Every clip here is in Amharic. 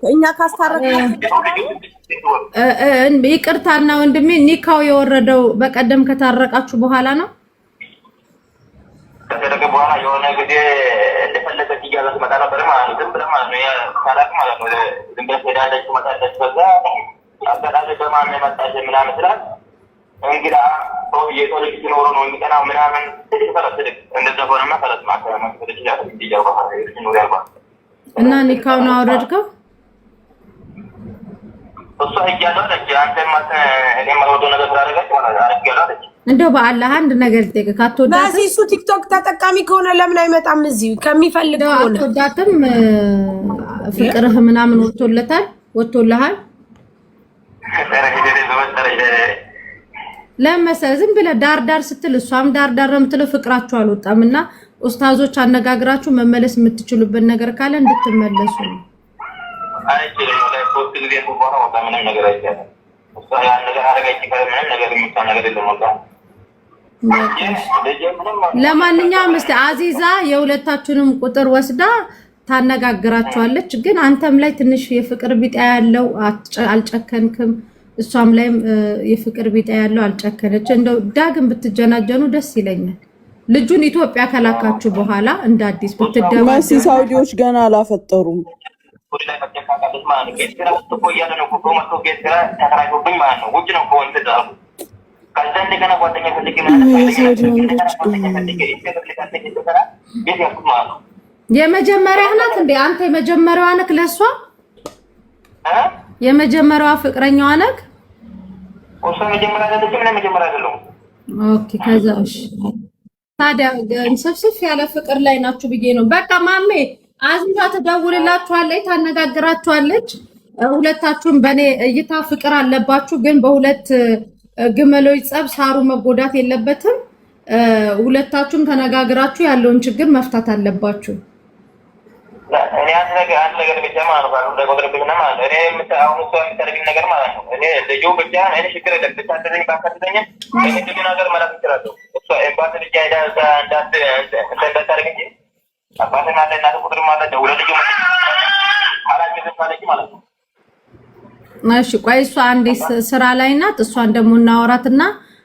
እኛ ካስታረቅን ይቅርታና ወንድሜ ኒካው የወረደው በቀደም ከታረቃችሁ በኋላ ነው። ከተደረገ በኋላ የሆነ ጊዜ እንደፈለገች እያለች መጣ ነበር ማለት ነው። ዝም ብለህ ማለት ነው ያሳላቅ ማለት ነው። ዝም ብለህ ሄዳለች ትመጣለች። ከዛ አጋጣሚ በማን መጣች ምናምን ስላት እንግዳ ሰው የሰው ልጅ ሲኖረው ነው የሚቀናው ምናምን ትልቅ ፈለስልክ እንደዛ ሆነማ ፈለስ ማከራ ማለት ነው። እና ኒካውን አወረድከው? እሷ እያለች አንተ ማለት እኔ ማለት ነገር ስላደረገች ማለት አረጋለች። እንደው በአላህ አንድ ነገር ልጠይቅህ፣ አትወዳትም? በዚህ እሱ ቲክቶክ ተጠቃሚ ከሆነ ለምን አይመጣም? እዚህ ከሚፈልግ ከሆነ አትወዳትም? ፍቅርህ ምናምን ወጥቶልሃል? ለምሳሌ ዝም ብለህ ዳር ስትል እሷም ዳር ነው የምትለው። ፍቅራችሁ አልወጣም እና ኡስታዞች አነጋግራችሁ መመለስ የምትችሉበት ነገር ካለ እንድትመለሱ ነው። አይችልም ወደ ፖስት ጊዜ ተቆራ ወጣ ምንም ነገር አይቻልም። እሷ ያን ነገር አረጋች ምንም ነገር የሚባል ነገር የለም። ወጣ ለማንኛውም እስቲ አዚዛ የሁለታችሁንም ቁጥር ወስዳ ታነጋግራቸዋለች። ግን አንተም ላይ ትንሽ የፍቅር ቢጣ ያለው አልጨከንክም፣ እሷም ላይም የፍቅር ቢጣ ያለው አልጨከነች። እንደው ዳግም ብትጀናጀኑ ደስ ይለኛል። ልጁን ኢትዮጵያ ከላካችሁ በኋላ እንደ አዲስ ብትደባ መሲ ሳውዲዎች ገና አላፈጠሩም። የመጀመሪያዋ ናት እንዴ? አንተ የመጀመሪያዋ ነክ? ለሷ የመጀመሪያዋ ፍቅረኛዋ ነክ? እሷ መጀመሪያ አይደለችም እና መጀመሪያ አይደለም። ኦኬ ከዛሽ ታዲያ ሰብስብ ያለ ፍቅር ላይ ናችሁ ብዬ ነው። በቃ ማሜ አዚዛ ትደውልላችኋለች፣ ታነጋግራችኋለች። ሁለታችሁም በኔ እይታ ፍቅር አለባችሁ፣ ግን በሁለት ግመሎች ጸብ ሳሩ መጎዳት የለበትም። ሁለታችሁም ተነጋግራችሁ ያለውን ችግር መፍታት አለባችሁ። እኔ አንድ ነገር ብቻ ማለት ነው እንደቆጥረብኝና ማለት ነው። እኔ አሁን እሷ የምታደርግኝ ነገር ማለት ነው። እኔ ልጁ ብቻ እኔ ችግር የለም ብቻ እንደዚህ ባካተተኝ እኔ ልጁ ነገር ማለት እችላለሁ። እሷ ኤምባሲ ብቻ ሄዳ እንዳታደርግ እንጂ አባትና እናት ቁጥር ማለት ነው። ለልጁ አላገዘም ማለት ነው። እሺ ቆይ እሷ አንዴ ስራ ላይ ናት። እሷን ደግሞ እናወራትና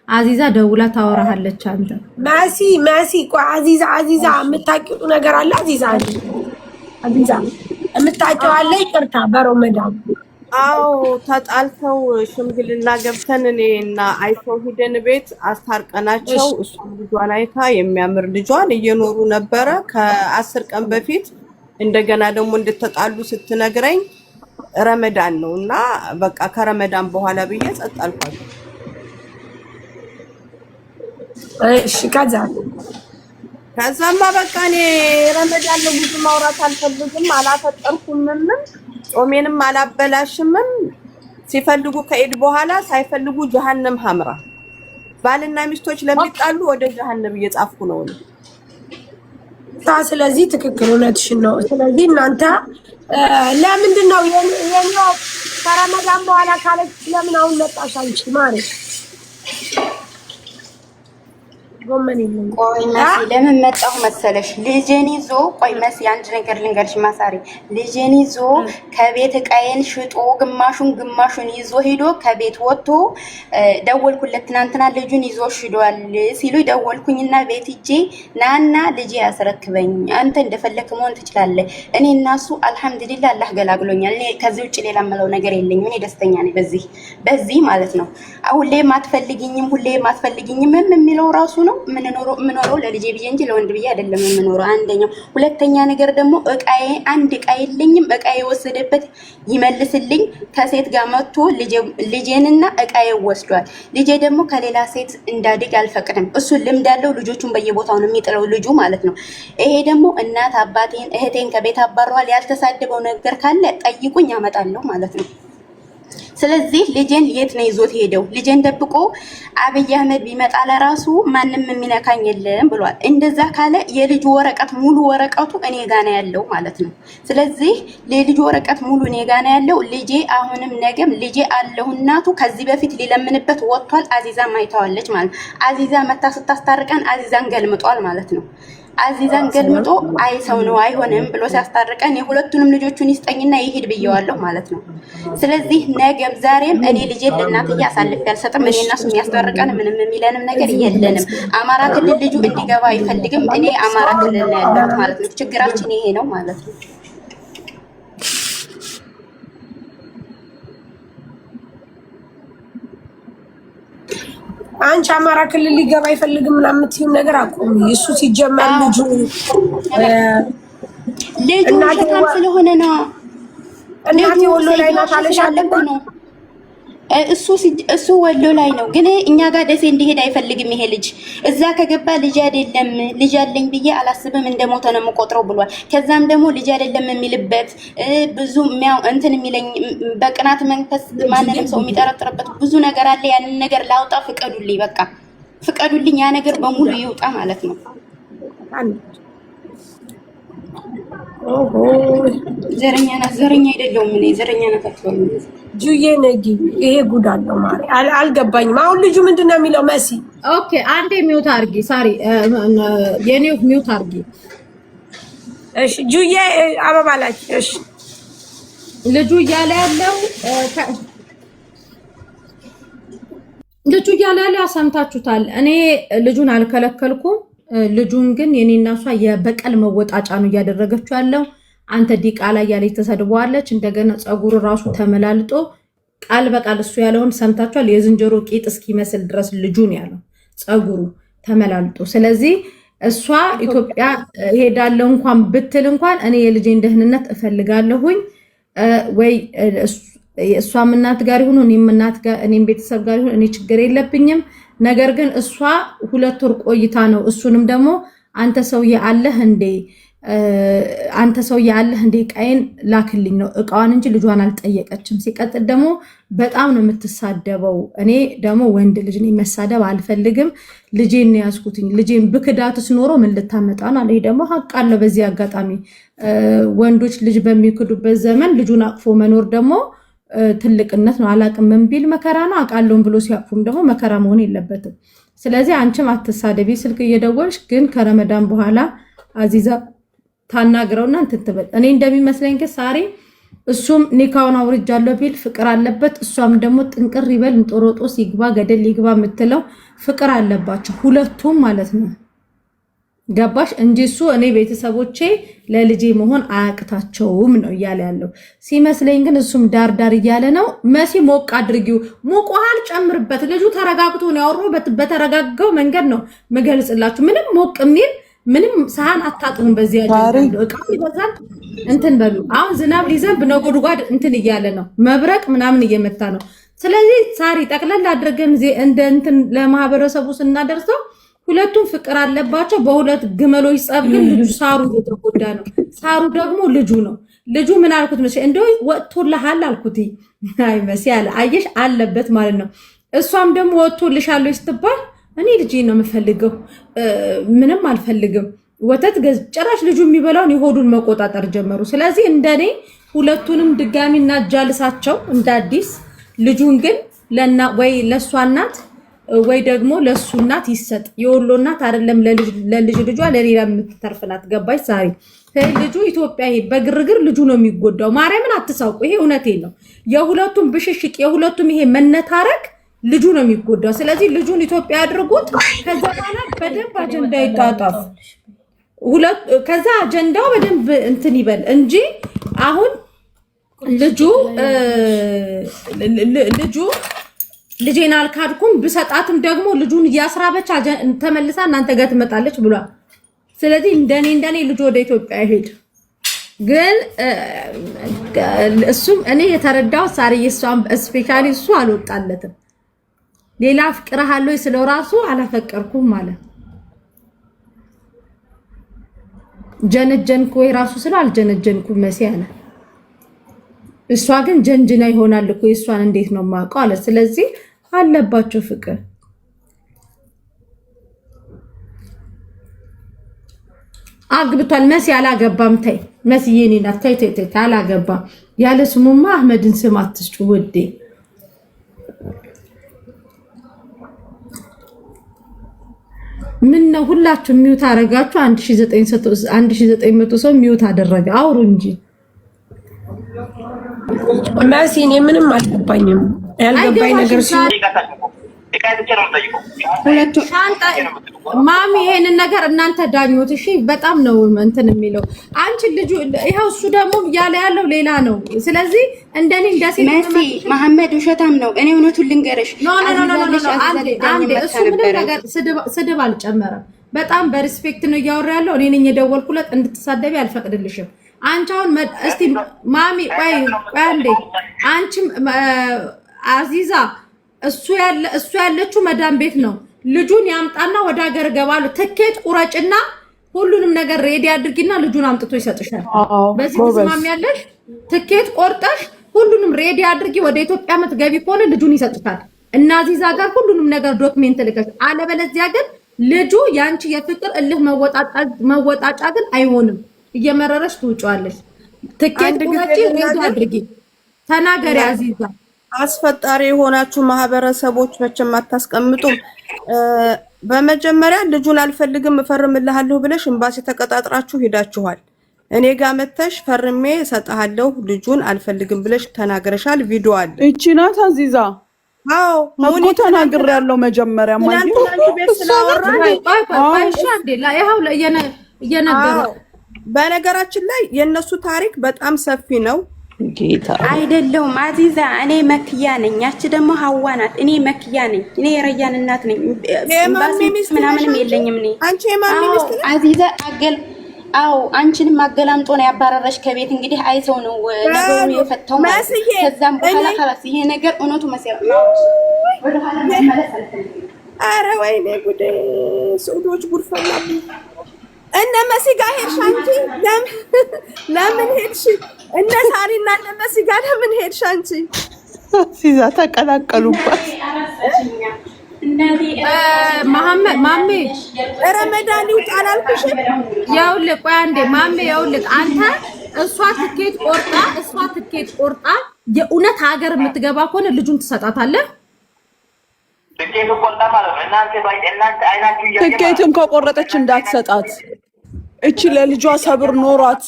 አዚዛ ደውላ ታወራሃለች። አንተ መሲ ቆይ አዚዛ የምታውቂው ነገር አለ? አዚዛ የምታውቂው አለ? ይቅርታ በረመዳን አዎ ተጣልተው ሽምግልና ገብተን እኔና አይተው ሂደን ቤት አስታርቀናቸው እሷም ልጇን አይታ የሚያምር ልጇን እየኖሩ ነበረ። ከ10 ቀን በፊት እንደገና ደግሞ እንድትጣሉ ስትነግረኝ ረመዳን ነውና በቃ ከረመዳን በኋላ ብዬ ጸጥ አልኳት። እሺ ከዛማ በቃ እኔ ረመዳን ነው ብዙ ማውራት አልፈልግም፣ አላፈጠርኩምም፣ ጾሜንም አላበላሽምም። ሲፈልጉ ከኢድ በኋላ ሳይፈልጉ ጀሃነም ሐምራ ባልና ሚስቶች ለሚጣሉ ወደ ጀሃነም እየጻፍኩ ነው። ስለዚህ ትክክል እውነትሽን ነው። ስለዚህ እናንተ ለምንድን ነው የኛው ከረመዳን በኋላ ካለች ለምን አሁን መጣሽ አንቺ ማለት ጎመን ይልኝ? ቆይ መሲ ለምን መጣሁ መሰለሽ? ልጄን ይዞ ቆይ መሲ አንድ ነገር ልንገርሽ ማሳሪ፣ ልጄን ይዞ ከቤት እቃዬን ሽጦ ግማሹን ይዞ ሄዶ ከቤት ወጥቶ ደወልኩለት ትናንትና ልጁን ይዞ ሽዷል ሲሉ ደወልኩኝና ቤት ሂጄ ናና ልጄ ያስረክበኝ አንተ እንደፈለክ መሆን ትችላለህ። እኔ እና እሱ አልሐምዱሊላህ አላህ ገላግሎኛል። እኔ ከዚህ ውጭ ሌላ የምለው ነገር የለኝም። እኔ ደስተኛ ነኝ በዚህ ማለት ነው። አሁን ላይ ማትፈልጊኝም የሚለው ራሱ ነው። ምንኖረው ለልጄ ብዬ እንጂ ለወንድ ብዬ አይደለም የምኖረው። አንደኛው ሁለተኛ ነገር ደግሞ አንድ እቃ የለኝም። እቃ የወሰደበት ይመልስልኝ። ከሴት ጋር መጥቶ ልጄንና እቃዬ ወስዷል። ልጄ ደግሞ ከሌላ ሴት እንዳድግ አልፈቅድም። እሱ ልምድ ያለው ልጆቹን በየቦታው ነው የሚጥለው ልጁ ማለት ነው። ይሄ ደግሞ እናት አባቴን እህቴን ከቤት አባረዋል። ያልተሳደበው ነገር ካለ ጠይቁኝ አመጣለሁ ማለት ነው። ስለዚህ ልጄን የት ነው ይዞት ሄደው? ልጄን ደብቆ አብይ አህመድ ቢመጣ ለራሱ ማንም የሚነካኝ የለም ብሏል። እንደዛ ካለ የልጁ ወረቀት ሙሉ ወረቀቱ እኔ ጋር ነው ያለው ማለት ነው። ስለዚህ የልጁ ወረቀት ሙሉ እኔ ጋር ነው ያለው። ልጄ አሁንም ነገም ልጄ አለሁ። እናቱ ከዚህ በፊት ሊለምንበት ወጥቷል። አዚዛ ማይታዋለች ማለት አዚዛ መታ ስታስታርቀን አዚዛን ገልምጧል ማለት ነው። አዚዛን ገልምጦ አይ ሰው ነው አይሆንም ብሎ ሲያስታርቀን የሁለቱንም ልጆቹን ይስጠኝና ይሄድ ብየዋለሁ ማለት ነው። ስለዚህ ነገም ዛሬም እኔ ልጄን ለእናትዬ አሳልፌ አልሰጥም። እኔ እና እሱ የሚያስታርቀን ምንም የሚለንም ነገር የለንም። አማራ ክልል ልጁ እንዲገባ አይፈልግም። እኔ አማራ ክልል ነው ያለሁት ማለት ነው። ችግራችን ይሄ ነው ማለት ነው። አንቺ አማራ ክልል ሊገባ አይፈልግም ምናምን የምትይው ነገር አቁም። እሱ ሲጀመር ልጁ ውሸታም ስለሆነ ነው። እናቴ ወሎ ላይ ናት አለሽ ነው እሱ ወሎ ላይ ነው፣ ግን እኛ ጋር ደሴ እንዲሄድ አይፈልግም ይሄ ልጅ። እዛ ከገባ ልጅ አይደለም ልጅ አለኝ ብዬ አላስብም እንደሞተ ነው የምቆጥረው ብሏል። ከዛም ደግሞ ልጅ አይደለም የሚልበት ብዙ እንትን የሚለኝ በቅናት መንፈስ ማንንም ሰው የሚጠረጥርበት ብዙ ነገር አለ። ያንን ነገር ላውጣ ፍቀዱልኝ፣ በቃ ፍቀዱልኝ፣ ያ ነገር በሙሉ ይውጣ ማለት ነው። ዘረኛ አይደለሁም እኔ ዘረኛ ናት አትበሉ። ጁዬ ነጊ ይሄ ጉድ አለው ማሪ አልገባኝም። አሁን ልጁ ምንድነው የሚለው መሲ? ኦኬ አንዴ ሚውት አርጊ። ሳሪ የኔው ሚውት አርጊ። እሺ ጁዬ አበባ ላይ እሺ ልጁ እያለ ያለው ሰምታችሁታል። እኔ ልጁን አልከለከልኩም። ልጁን ግን የኔና እሷ የበቀል መወጣጫ ነው እያደረገችው ያለው። አንተ ዲቃላ እያለች ተሰድበዋለች። እንደገና ፀጉሩ ራሱ ተመላልጦ ቃል በቃል እሱ ያለውን ሰምታችኋል። የዝንጀሮ ቂጥ እስኪመስል ድረስ ልጁን ያለው ፀጉሩ ተመላልጦ። ስለዚህ እሷ ኢትዮጵያ ሄዳለሁ እንኳን ብትል እንኳን እኔ የልጄን ደህንነት እፈልጋለሁኝ ወይ እሷም እናት ጋር ይሁን እኔም ቤተሰብ ጋር ይሁን እኔ ችግር የለብኝም። ነገር ግን እሷ 2 ወር ቆይታ ነው። እሱንም ደግሞ አንተ ሰውዬ አለህ እንዴ ቀይን ላክልኝ ነው እቃዋን እንጂ ልጇን አልጠየቀችም። ሲቀጥል ደግሞ በጣም ነው የምትሳደበው። እኔ ደግሞ ወንድ ልጅ ነኝ መሳደብ አልፈልግም። ልጄን ነው ያዝኩትኝ። ልጄን ብክዳትስ ኖሮ ምን ልታመጣ ነው? ይሄ ደግሞ ሀቅ አለ። በዚህ አጋጣሚ ወንዶች ልጅ በሚክዱበት ዘመን ልጁን አቅፎ መኖር ደግሞ ትልቅነት ነው። አላቅም ምን ቢል መከራ ነው። አውቃለሁም ብሎ ሲያቅፉም ደግሞ መከራ መሆን የለበትም። ስለዚህ አንቺም አትሳደቢ። ስልክ እየደወልሽ ግን ከረመዳን በኋላ አዚዛ ታናግረውና እንትን ትበል። እኔ እንደሚመስለኝ ግን ሳሪ እሱም ኒካውን አውርጃለሁ ቢል ፍቅር አለበት፣ እሷም ደግሞ ጥንቅር ይበል እንጦሮጦስ ይግባ ገደል ይግባ የምትለው ፍቅር አለባቸው ሁለቱም ማለት ነው። ገባሽ እንጂ እሱ እኔ ቤተሰቦቼ ለልጄ መሆን አያቅታቸውም ነው እያለ ያለው ሲመስለኝ። ግን እሱም ዳርዳር እያለ ነው። መሲ ሞቅ አድርጊው፣ ሞቅ ውሃል ጨምርበት። ልጁ ተረጋግቶ ነው ያወራው። በተረጋጋው መንገድ ነው መገልጽላችሁ። ምንም ሞቅ የሚል ምንም ሰሃን አታጥሙም። በዚህ አጀንዳ እቃ ይበዛል። እንትን በሉ። አሁን ዝናብ ሊዘንብ ነው፣ ጉድጓድ እንትን እያለ ነው፣ መብረቅ ምናምን እየመታ ነው። ስለዚህ ሳሪ ጠቅለል አድርገን እንደ እንትን ለማህበረሰቡ ስናደርሰው ሁለቱም ፍቅር አለባቸው። በሁለት ግመሎች ጸብ ግን ልጁ ሳሩ እየተጎዳ ነው። ሳሩ ደግሞ ልጁ ነው። ልጁ ምን አልኩት መሰለኝ እንደው ወጥቶልሃል አልኩት። አይ መሲ አለ አየሽ አለበት ማለት ነው። እሷም ደግሞ ወጥቶልሻለሁ ስትባል እኔ ልጄ ነው የምፈልገው ምንም አልፈልግም ወተት ጭራሽ ልጁ የሚበላውን የሆዱን መቆጣጠር ጀመሩ። ስለዚህ እንደኔ ሁለቱንም ድጋሚ እናጃልሳቸው እንደ አዲስ። ልጁን ግን ወይ ለሷ እናት ወይ ደግሞ ለሱ እናት ይሰጥ። የወሎ እናት አይደለም ለልጅ ልጇ ለሌላ የምትተርፍላት። ገባሽ ሳሪ? ልጁ ኢትዮጵያ ሄድ በግርግር ልጁ ነው የሚጎዳው። ማርያምን አትሳውቁ። ይሄ እውነቴን ነው። የሁለቱም ብሽሽቅ የሁለቱም ይሄ መነታረክ ልጁ ነው የሚጎዳው። ስለዚህ ልጁን ኢትዮጵያ አድርጉት። ከዛ በኋላ በደንብ አጀንዳ ይጣጣፍ። ከዛ አጀንዳው በደንብ እንትን ይበል እንጂ አሁን ልጄን አልካድኩም ብሰጣትም ደግሞ ልጁን እያስራበች ተመልሳ እናንተ ጋር ትመጣለች ብሏል። ስለዚህ እንደኔ ልጁ ወደ ኢትዮጵያ ይሄድ። ግን እሱም እኔ የተረዳው ሳርዬ እሷም ስፔሻሊ እሱ አልወጣለትም። ሌላ ፍቅርሃለሁ ስለው ራሱ አላፈቀርኩም ማለት ጀነጀንኩ ወይ ራሱ ስለ አልጀነጀንኩም መሲ አለ። እሷ ግን ጀንጅና ይሆናል እኮ እሷን እንዴት ነው የማውቀው አለ። ስለዚህ አለባቸው ፍቅር። አግብቷል መሲ አላገባም። ተይ መሲ የኔ ናት። ተይ አላገባም ያለ ስሙማ አህመድን ስም አትስጩ ውዴ። ምን ነው ሁላችሁ ሚውት አደረጋችሁ? 1900 ሰው ሚውት አደረገ። አውሩ እንጂ መሲ፣ እኔ ምንም አልገባኝም። ያልገባኝ ነገር ማሚ ይሄንን ነገር እናንተ ዳኞት። እሺ በጣም ነው እንትን የሚለው አንቺ ልጁ ይሄው እሱ ደግሞ ያለ ያለው ሌላ ነው። ስለዚህ እንደኔ እንደሴ መሲ መሐመድ ውሸታም ነው። እኔ እውነቱን ልንገርሽ አንዴ እሱ ምንም ነገር ስድብ አልጨመረም። በጣም በሪስፔክት ነው እያወራ ያለው። እኔ ነኝ የደወልኩለት። እንድትሳደቢ አልፈቅድልሽም። አንቺ አሁን እስቲ ማሚ ቆይ አንዴ አንቺም አዚዛ እሱ ያለችው መዳም ቤት ነው። ልጁን ያምጣና ወደ ሀገር ገባሉ። ትኬት ቁረጭና ሁሉንም ነገር ሬዲ አድርጊና ልጁን አምጥቶ ይሰጥሻል። በዚህ ትስማሚያለሽ? ትኬት ቆርጠሽ ሁሉንም ሬዲ አድርጊ። ወደ ኢትዮጵያ መትገቢ ከሆነ ልጁን ይሰጥሻል። እና አዚዛ ጋር ሁሉንም ነገር ዶክሜንት ልከሽ፣ አለበለዚያ ግን ልጁ ያንቺ የፍቅር እልህ መወጣጫ ግን አይሆንም። እየመረረሽ ትውጫለሽ። ትኬት ቁረጪ፣ ሬዲ አድርጊ። ተናገሪ አዚዛ። አስፈጣሪ የሆናችሁ ማህበረሰቦች መቼም አታስቀምጡም። በመጀመሪያ ልጁን አልፈልግም እፈርምልሃለሁ ብለሽ ኤምባሲ ተቀጣጥራችሁ ሄዳችኋል። እኔ ጋር መተሽ ፈርሜ እሰጥሃለሁ ልጁን አልፈልግም ብለሽ ተናግረሻል። ቪዲዮ አለ። እቺ ናት አዚዛ። አዎ እኮ ተናግሬያለሁ መጀመሪያ ማለት ነው። በነገራችን ላይ የነሱ ታሪክ በጣም ሰፊ ነው። ጌታ አይደለሁም አዚዛ፣ እኔ መክያ ነኝ። ያቺ ደግሞ ሀዋ ናት። እኔ መክያ ነኝ። እኔ የረያን እናት ነኝ። ምናምንም የለኝም። እኔ አንቺ የማን ሚስት ነሽ አዚዛ? አዎ አንቺንም አገላምጦ ነው ያባረረሽ ከቤት። እንግዲህ አይተው ነው ነገሩን የፈታው ማለት ነው። ከዛም በኋላ خلاص ይሄ ነገር እውነቱ መሰረ ወደ ኋላ መመለስ አልፈልግም። ኧረ ወይኔ ጉዴ! ሱዶች ጉድ ፈላብኝ። እነ መሲ ጋር ሄድሽ አንቺ? ለምን ሄድሽ? እነ ሳሪና እነ መሲ ጋር ለምን ሄድሽ አንቺ? ሲዛ ተቀላቀሉባት። መሐመድ ማሜ ረመዳን ይውጣ አላልኩሽም? ያውልህ ቆይ አንዴ ማሜ፣ ያውልህ አንተ እሷ ትኬት ቆርጣ የእውነት ሀገር የምትገባ ከሆነ ልጁን ትሰጣታለህ። ትኬትም ከቆረጠች እንዳትሰጣት። እቺ ለልጇ ሰብር ኖሯት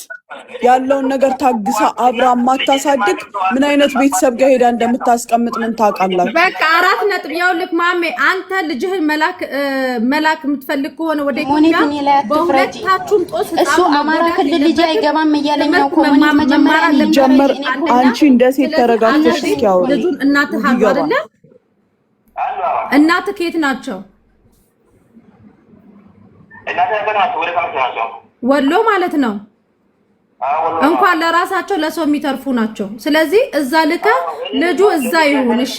ያለውን ነገር ታግሳ አብራ ማታሳድግ ምን አይነት ቤተሰብ ጋር ሄዳ እንደምታስቀምጥ ምን ታውቃላችሁ? በቃ 4 ነጥብ። ያውልህ ማሜ አንተ ልጅህን መላክ የምትፈልግ ከሆነ ወደ ኢትዮጵያ በሁለታችሁም ጦስ እሱ አማራ ክልል ልጅ አይገባም እያለኝ ነው። ኮሙኒቲ መጀመሪያ ጀመር። አንቺ እንደ ሴት ተረጋግተሽ እስኪያው ልጁን እናትህ አይደለ? እናትህ ከየት ናቸው? ወሎ ማለት ነው። እንኳን ለራሳቸው ለሰው የሚተርፉ ናቸው። ስለዚህ እዛ ልከ ልጁ እዛ ይሁን። እሺ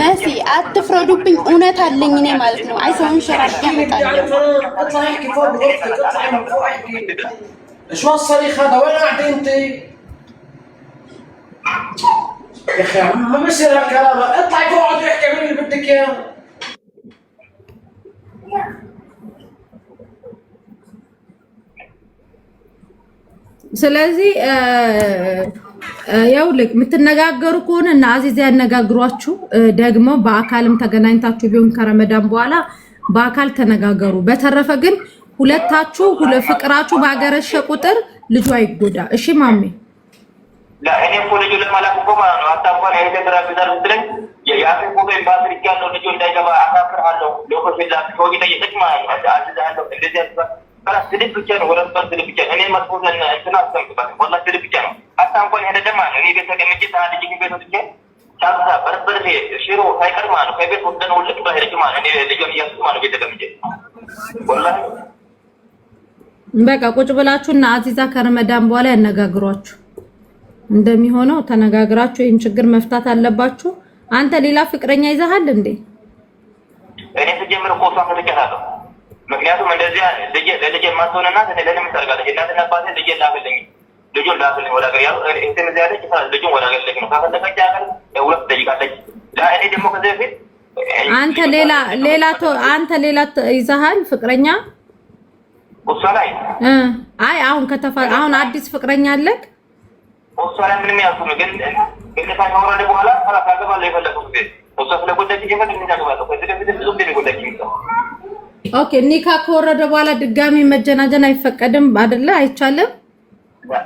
መሲ አትፍረዱብኝ። እውነት አለኝ እኔ ማለት ነው። አይ ሰውን ሸራሽ ያመጣል። شو الصريخ هذا؟ وين قاعد انت؟ يا اخي ما بصير هالكلام. اطلعي اقعدي احكي اعملي اللي بدك اياه. ስለዚህ ያውልክ የምትነጋገሩ ከሆነ እና አዚዛ ያነጋግሯችሁ። ደግሞ በአካልም ተገናኝታችሁ ቢሆን ከረመዳን በኋላ በአካል ተነጋገሩ። በተረፈ ግን ሁለታችሁ ፍቅራችሁ ባገረሸ ቁጥር ልጁ አይጎዳ። እሺ ማሜ እኔ እኮ ልጁ ለማላክ እኮ ማለት ነው። አታውቋን ይሄ ተራፍ ዘር ብትለኝ የአፍሪካ ፎቶ ኤምባሲ ያለው ልጁ እንዳይገባ አሳፍርሃለሁ። ለኮሽላ ኮጂ ጠይቀች ማለት ነው። አዝዛለሁ እንደዚህ ያልኩት ከራስ ስድብ ብቻ ነው። ወረስ ስድብ ብቻ እኔ መስኮት እንትና አስቀምጥባት ወላሂ ስድብ ብቻ ነው። አታውቋን ይሄ ደማ ነው። እኔ ቤት ተቀምጬ ታዲያ ልጅ ቤት ወጥቼ ሳብሳ በርበሬ ሽሮ ሳይቀር ማለት ነው ከቤት ወጥተን ወልቅ ባሄድኩ ማለት ነው። እኔ ልጅን እያስኩ ማለት ቤት ተቀምጬ ወላሂ በቃ ቁጭ ብላችሁና አዚዛ ከረመዳን በኋላ ያነጋግሯችሁ። እንደሚሆነው ተነጋግራችሁ ይሄን ችግር መፍታት አለባችሁ። አንተ ሌላ ፍቅረኛ ይዘሃል እንዴ? እኔ ተጀምሮ ኮፋ ከተከታተው ምክንያቱም እንደዚህ ለልጅ ማጥቶንና ለለለም ታርጋለች እናትና አባቴ ልጅ ላፈልኝ ልጁን ላፈልኝ ወደ ሀገር ያው እንትን እዚህ ያለች ልጁን ወደ ሀገር ልጅ ነው ካፈለገች ሀገር ሁለት ደቂቃለች። እኔ ደግሞ ከዚህ በፊት አንተ ሌላ ይዘሃል ፍቅረኛ እሷ ላይ አሁን አዲስ ፍቅረኛ አለክ? እሷ ላይ ምንም ያልኩ ግን ከወረደ በኋላ ካገባለሁ የፈለኩት እሷ ስለጎዳች ይገባል እንናገባለን። ከዚህ በፊት ብዙ ጊዜ ጎዳች ይገባል። ኦኬ ኒካ ከወረደ በኋላ ድጋሚ መጀናጀን አይፈቀድም አይደለ? አይቻልም።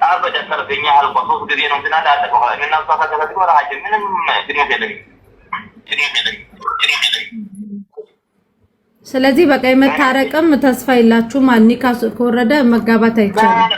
አበደ ተርገኛ አልቆ ሶስት ጊዜ ነው እንትና አጠቀው እና እሷ ካደረገች ወራ ሀጅ ምንም ግንኙነት የለኝም። ስለዚህ በቃ የመታረቅም ተስፋ የላችሁም። ኒካ ከወረደ መጋባት አይቻልም።